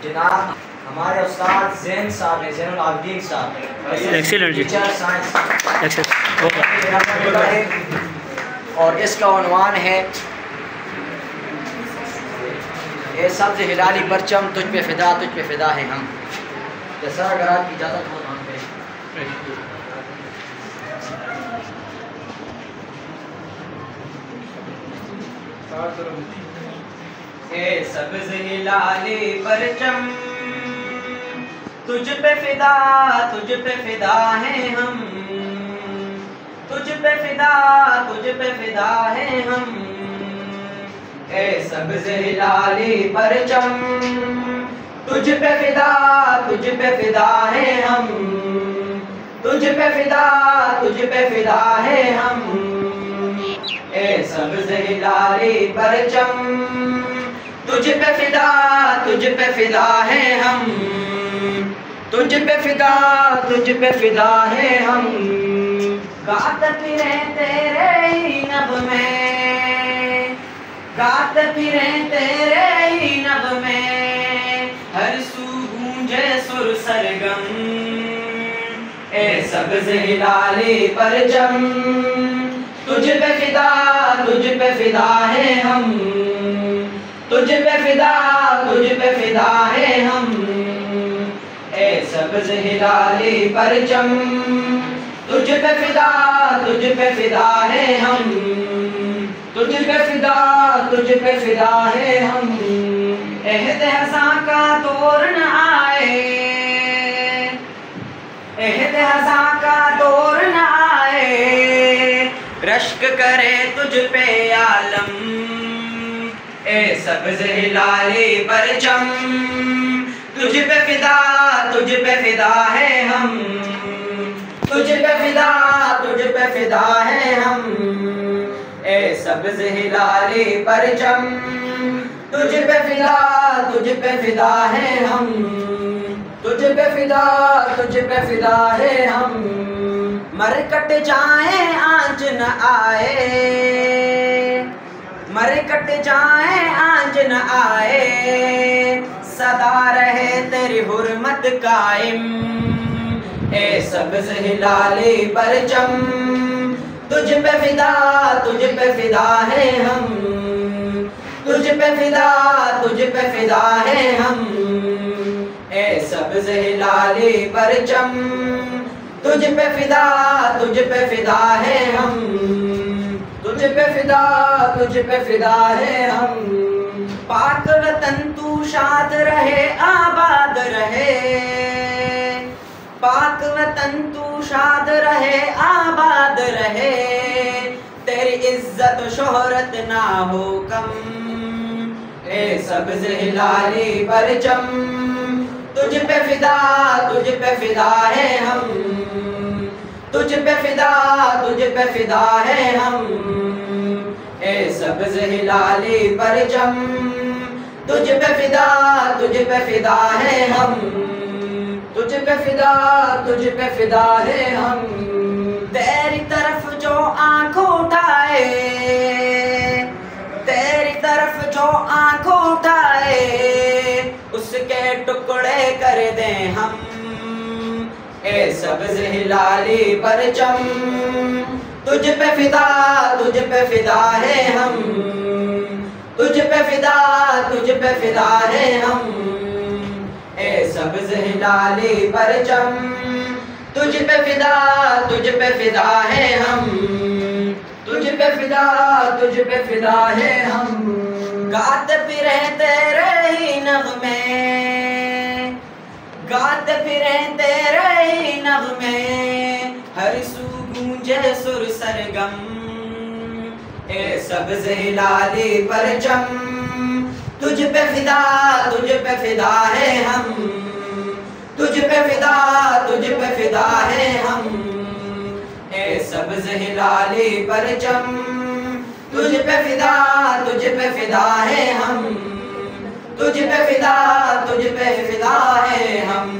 जनाब हमारे उस्ताद ज़ैन साहब हैं, ज़ैनुल आबिदीन साहब। एक्सीलेंट जी, टीचर साइंस। और इसका उन्वान है ये सब्ज़ हिलाली परचम तुझ पे फिदा है हम। जैसा अगर आपकी इजाज़त हो हम पे ए सब्ज़ हिलाली परचम तुझ पे फिदा हैं हम, तुझ पे फिदा हैं हम। ए सब्ज़ हिलाली परचम तुझ पे फिदा हैं हम, तुझ पे फिदा हैं हम। ए सब्ज़ हिलाली परचम तुझ पे फिदा हैं हम, तुझ पे फिदा हैं हम। गात फिरे तेरे ही नभ में, गात फिरे तेरे ही नभ में, हर सू गूंजे सुर सरगम। ए सब्ज़ हिलाली परचम तुझ पे फिदा हैं हम, तुझ पे फिदा हैं हम। ए सब्ज़ हिलाली परचम तुझ पे फिदा हैं हम, तुझ पे फिदा हैं हम। एहद हज़ां का दौर न आए, एहद हज़ां का दौर न आए, रश्क करे तुझ पे आलम। ए सब्ज़ हिलाली परचम तुझ पे फिदा हैं हम, तुझ पे फिदा हैं हम। ए सब्ज़ हिलाली परचम तुझ पे फिदा हैं हम, तुझ पे फिदा हैं हम। मर कट जाए आँच न आए, मर कट जाए आँच न आए, सदा रहे तेरी हुर्मत कायम। ए सब्ज़ हिलाली परचम तुझ पे फिदा हैं हम, तुझ पे फिदा हैं हम। ए सब्ज़ हिलाली परचम तुझ पे फिदा हैं हम, तुझ पे फिदा हैं हम। पाक वतन तू शाद रहे आबाद रहे, पाक वतन तू शाद रहे आबाद रहे, तेरी इज्जत शोहरत ना हो कम। ए सब्ज़ हिलाली परचम तुझ पे फिदा हैं हम, तुझ पे फिदा हैं हम। ए सब्ज़ हिलाली परचम तुझ पे फिदा हैं हम, तुझ पे फिदा हैं हम। तेरी तरफ जो आँख उठाए, तेरी तरफ जो आँख उठाए, उसके टुकड़े कर दें हम। ए सब्ज़ हिलाली परचम तुझ पे फिदा हैं हम, तुझ पे फिदा हैं हम। ए सब्ज़ हिलाली परचम तुझ पे फिदा हैं हम, तुझ पे फिदा हैं हम। गात फिरे तेरे ही नभ में, गात फिरे तेरे ही नभ में, हर सू गूंजे सुर सरगम। ए सब्ज़ हिलाली परचम तुझ पे फिदा हैं हम, तुझ पे फिदा हैं हम। ए सब्ज़ हिलाली परचम तुझ पे फिदा हैं हम, तुझ पे फिदा हैं हम।